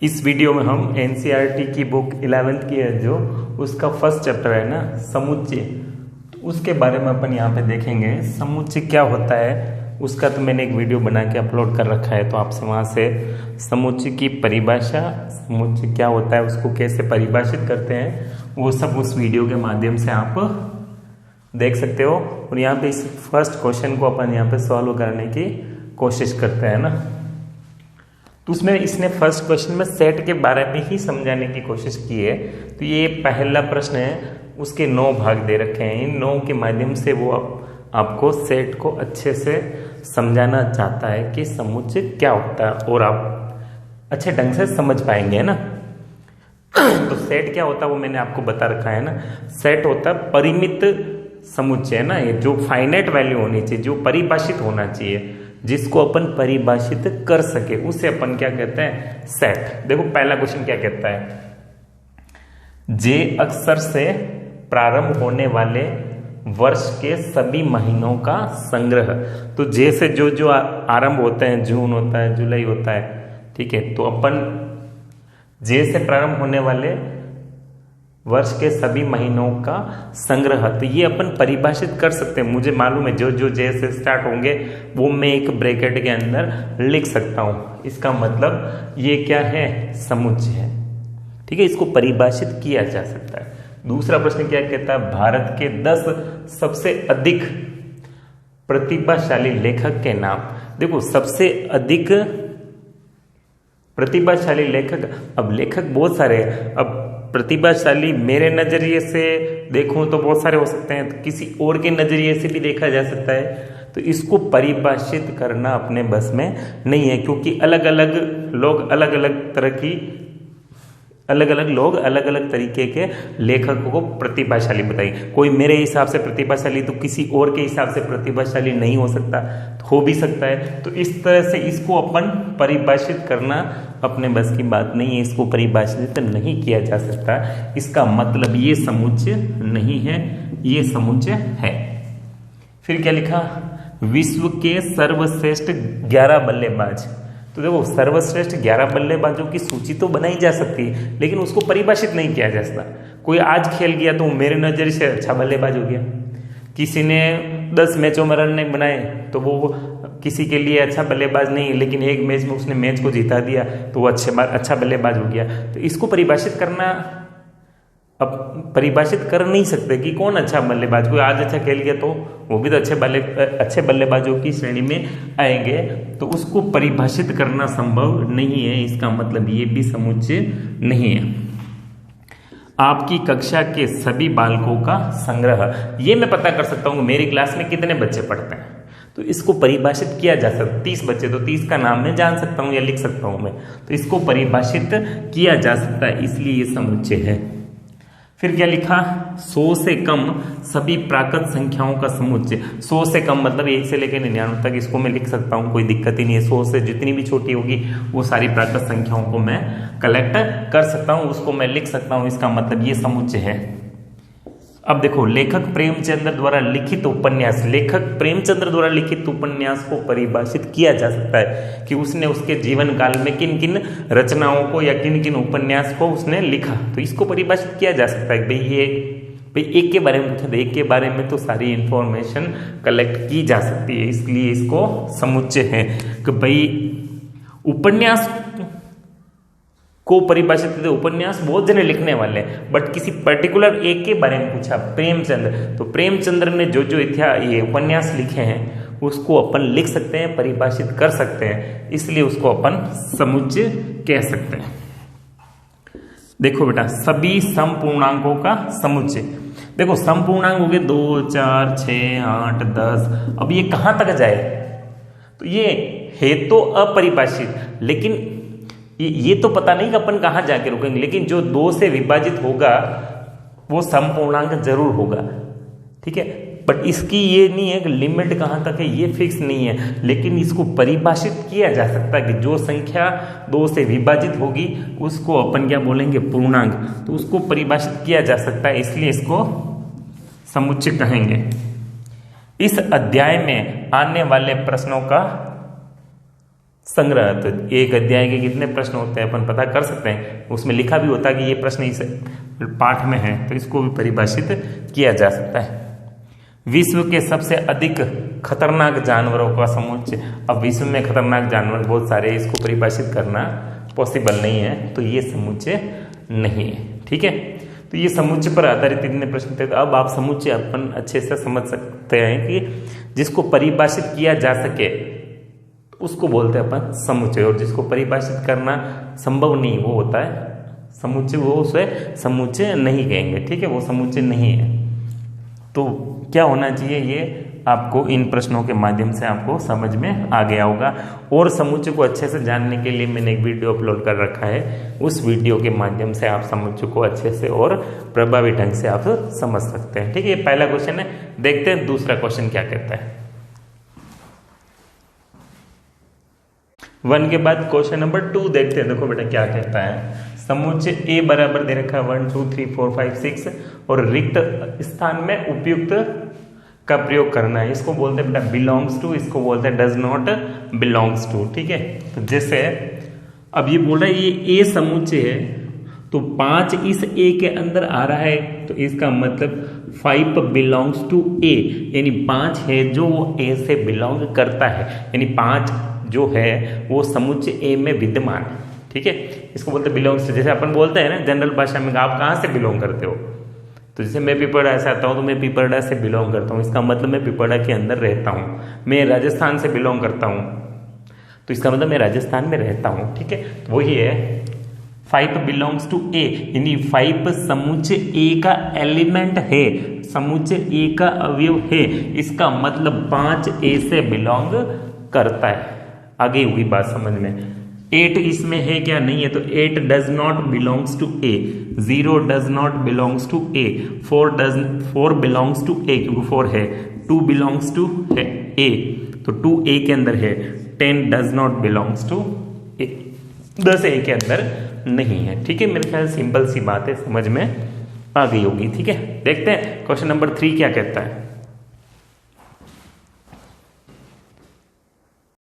इस वीडियो में हम एनसीईआरटी की बुक 11th की है जो उसका फर्स्ट चैप्टर है ना समुच्चय, उसके बारे में अपन यहाँ पे देखेंगे। समुच्चय क्या होता है उसका तो मैंने एक वीडियो बना के अपलोड कर रखा है, तो आपसे वहाँ से समुच्चय की परिभाषा, समुच्चय क्या होता है, उसको कैसे परिभाषित करते हैं, वो सब उस वीडियो के माध्यम से आप देख सकते हो। और यहाँ पे इस फर्स्ट क्वेश्चन को अपन यहाँ पे सॉल्व करने की कोशिश करते हैं ना। तो उसमें इसने फर्स्ट क्वेश्चन में सेट के बारे में ही समझाने की कोशिश की है। तो ये पहला प्रश्न है, उसके 9 भाग दे रखे हैं। इन 9 के माध्यम से वो आपको सेट को अच्छे से समझाना चाहता है कि समुच्चय क्या होता है और आप अच्छे ढंग से समझ पाएंगे, है ना। तो सेट क्या होता है वो मैंने आपको बता रखा है ना। सेट होता है परिमित समुच्चय, है ना, ये जो फाइनाइट वैल्यू होनी चाहिए, जो परिभाषित होना चाहिए, जिसको अपन परिभाषित कर सके, उसे अपन क्या कहते हैं, सेट। देखो पहला क्वेश्चन क्या कहता है, जे अक्षर से प्रारंभ होने वाले वर्ष के सभी महीनों का संग्रह। तो जे से जो जो आरंभ होते हैं, जून होता है, जुलाई होता है, ठीक है। तो अपन जे से प्रारंभ होने वाले वर्ष के सभी महीनों का संग्रह, तो ये अपन परिभाषित कर सकते हैं। मुझे मालूम है जो जो जे से स्टार्ट होंगे वो मैं एक ब्रैकेट के अंदर लिख सकता हूं। इसका मतलब ये क्या है, समुच्चय है, ठीक है। इसको परिभाषित किया जा सकता है। दूसरा प्रश्न क्या कहता है, भारत के 10 सबसे अधिक प्रतिभाशाली लेखक के नाम। देखो सबसे अधिक प्रतिभाशाली लेखक, अब लेखक बहुत सारे हैं। अब प्रतिभाशाली मेरे नजरिए से देखूं तो बहुत सारे हो सकते हैं, तो किसी और के नजरिए से भी देखा जा सकता है। तो इसको परिभाषित करना अपने बस में नहीं है, क्योंकि अलग अलग लोग अलग अलग तरह की, अलग अलग लोग अलग अलग तरीके के लेखकों को प्रतिभाशाली बताएंगे। कोई मेरे हिसाब से प्रतिभाशाली तो किसी और के हिसाब से प्रतिभाशाली नहीं हो सकता, हो भी सकता है। तो इस तरह से इसको अपन परिभाषित करना अपने बस की बात नहीं है, इसको परिभाषित नहीं किया जा सकता। इसका मतलब ये समुच्चय नहीं है, ये समुच्चय है। फिर क्या लिखा, विश्व के सर्वश्रेष्ठ 11 बल्लेबाज। तो देखो सर्वश्रेष्ठ 11 बल्लेबाजों की सूची तो बनाई जा सकती है, लेकिन उसको परिभाषित नहीं किया जा सकता। कोई आज खेल गया तो मेरे नजर से अच्छा बल्लेबाज हो गया, किसी ने 10 मैचों में रन नहीं बनाए तो वो किसी के लिए अच्छा बल्लेबाज नहीं, लेकिन एक मैच में उसने मैच को जिता दिया तो वो अच्छा बल्लेबाज हो गया। तो इसको परिभाषित करना, अब परिभाषित कर नहीं सकते कि कौन अच्छा बल्लेबाज, कोई आज अच्छा खेल गया तो वो भी तो अच्छे बल्लेबाजों की श्रेणी में आएंगे। तो उसको परिभाषित करना संभव नहीं है, इसका मतलब ये भी समुच्चय नहीं है। आपकी कक्षा के सभी बालकों का संग्रह, ये मैं पता कर सकता हूँ मेरी क्लास में कितने बच्चे पढ़ते हैं, तो इसको परिभाषित किया जा सकता है। 30 बच्चे, तो 30 का नाम मैं जान सकता हूँ या लिख सकता हूँ मैं, तो इसको परिभाषित किया जा सकता है, इसलिए ये समुच्चय है। फिर क्या लिखा, 100 से कम सभी प्राकृत संख्याओं का समुच्चय। 100 से कम मतलब 1 से लेकर 99 तक, इसको मैं लिख सकता हूँ, कोई दिक्कत ही नहीं है। 100 से जितनी भी छोटी होगी वो सारी प्राकृत संख्याओं को मैं कलेक्ट कर सकता हूँ, उसको मैं लिख सकता हूँ, इसका मतलब ये समुच्चय है। अब देखो, लेखक प्रेमचंद्र द्वारा लिखित उपन्यास, लेखक प्रेमचंद्र द्वारा लिखित उपन्यास को परिभाषित किया जा सकता है कि उसने उसके जीवन काल में किन किन रचनाओं को या किन किन उपन्यास को उसने लिखा, तो इसको परिभाषित किया जा सकता है। भाई एक के बारे में पूछा तो एक के बारे में तो सारी इंफॉर्मेशन कलेक्ट की जा सकती है, इसलिए इसको समुच्चय है। कि भाई उपन्यास को परिभाषित, उपन्यास बहुत जने लिखने वाले हैं, बट किसी पर्टिकुलर एक के बारे में पूछा, प्रेमचंद्र, तो प्रेमचंद्र ने जो जो ये उपन्यास लिखे हैं उसको अपन लिख सकते हैं, परिभाषित कर सकते हैं, इसलिए उसको अपन समुच्चय कह सकते हैं। देखो बेटा, सभी समपूर्णांकों का समुच्चय। देखो समपूर्णांक हो गए 2, 4, 6, 8, 10। अब ये कहां तक जाए, तो ये है तो अपरिभाषित, लेकिन ये तो पता नहीं कि अपन कहां जाके रुकेंगे, लेकिन जो 2 से विभाजित होगा वो समपूर्णांक जरूर होगा, ठीक है। बट इसकी ये नहीं है कि लिमिट कहां तक है, ये फिक्स नहीं है, लेकिन इसको परिभाषित किया जा सकता है कि जो संख्या 2 से विभाजित होगी उसको अपन क्या बोलेंगे, पूर्णांक, तो उसको परिभाषित किया जा सकता है, इसलिए इसको समुच्चय कहेंगे। इस अध्याय में आने वाले प्रश्नों का संग्रह। तो एक अध्याय के कितने प्रश्न होते हैं अपन पता कर सकते हैं, उसमें लिखा भी होता है कि ये प्रश्न इस पाठ में है, तो इसको भी परिभाषित किया जा सकता है। विश्व के सबसे अधिक खतरनाक जानवरों का समुच्चय। अब विश्व में खतरनाक जानवर बहुत सारे, इसको परिभाषित करना पॉसिबल नहीं है, तो ये समुच्चय नहीं है। ठीक है, तो ये समुच्चय पर आधारित इतने प्रश्न थे। तो अब आप समुच्चय अपन अच्छे से समझ सकते हैं कि जिसको परिभाषित किया जा सके उसको बोलते हैं अपन समुच्चय, और जिसको परिभाषित करना संभव नहीं वो होता है समुच्चय, वो उसे समुच्चय नहीं कहेंगे। ठीक है, वो समुच्चय नहीं है। तो क्या होना चाहिए, ये आपको इन प्रश्नों के माध्यम से आपको समझ में आ गया होगा। और समुच्चय को अच्छे से जानने के लिए मैंने एक वीडियो अपलोड कर रखा है, उस वीडियो के माध्यम से आप समुच्चय को अच्छे से और प्रभावी ढंग से आप समझ सकते हैं। ठीक है, ये पहला क्वेश्चन है। देखते हैं दूसरा क्वेश्चन क्या कहता है। 1 के बाद क्वेश्चन नंबर 2 देखते हैं। देखो बेटा क्या कहता है। समुच्चय ए बराबर दे रखा है 1 2 3 4 5 6 और रिक्त स्थान में उपयुक्त का प्रयोग करना है। इसको बोलते हैं बेटा बिलोंग्स टू, इसको बोलते हैं डज नॉट बिलोंग्स टू। ठीक है, तो जैसे अब ये बोल रहा है ये ए समुच्चय है, तो 5 इस ए के अंदर आ रहा है, तो इसका मतलब 5 बिलोंग्स टू ए, यानी 5 है जो वो ए से बिलोंग करता है, यानी 5 जो है वो समुच्चय ए में विद्यमान है। ठीक है, इसको बोलते हैं बिलोंग्स टू। जैसे अपन बोलते हैं ना जनरल भाषा में, आप कहाँ से बिलोंग करते हो, तो जैसे मैं पिपरडा से आता हूँ तो मैं पिपरडा से बिलोंग करता हूँ, इसका मतलब मैं पिपरडा के अंदर रहता हूँ। मैं राजस्थान से बिलोंग करता हूँ, तो इसका मतलब मैं राजस्थान में रहता हूँ। ठीक है, तो वही है 5 बिलोंग्स टू ए, यानी 5 समुच्चय ए का एलिमेंट है, समुच्चय ए का अवयव है, इसका मतलब 5 ए से बिलोंग करता है। आगे हुई बात समझ में। 8 इसमें है क्या, नहीं है, तो 8 does not belongs to A, 0 does not belongs to A, 4 belongs to A क्योंकि 4 है, 2 बिलोंग्स टू है ए, तो 2 ए के अंदर है, 10 डज नॉट बिलोंग्स टू ए, 10 ए के अंदर नहीं है। ठीक है, मेरे ख्याल सिंपल सी बात है, समझ में आ गई होगी। ठीक है, देखते हैं क्वेश्चन नंबर 3 क्या कहता है।